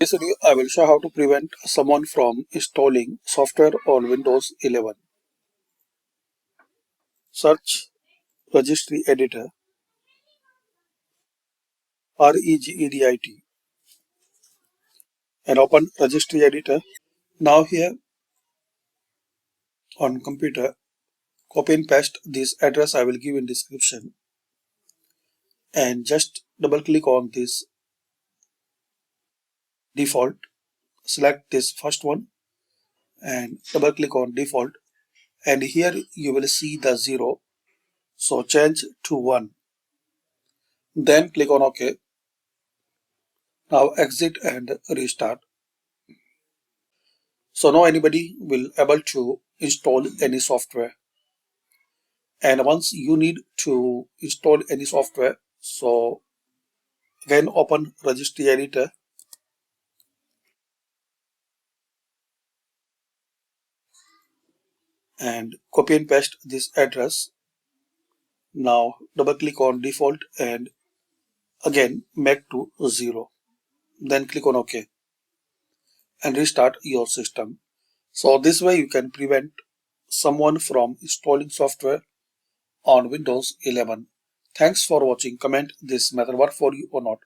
this video, I will show how to prevent someone from installing software on Windows 11. Search Registry Editor, REGEDIT, and open Registry Editor. Now here on computer, copy and paste this address I will give in description, and just double click on this default. Select this first one and double click on default, and here you will see the 0. So change to 1. Then click on OK. Now exit and restart. So now anybody will able to install any software. And once you need to install any software, so again open Registry Editor and copy and paste this address. Now double click on default and again make to 0. Then click on OK and restart your system. So this way you can prevent someone from installing software on Windows 11. Thanks for watching. Comment this method work for you or not.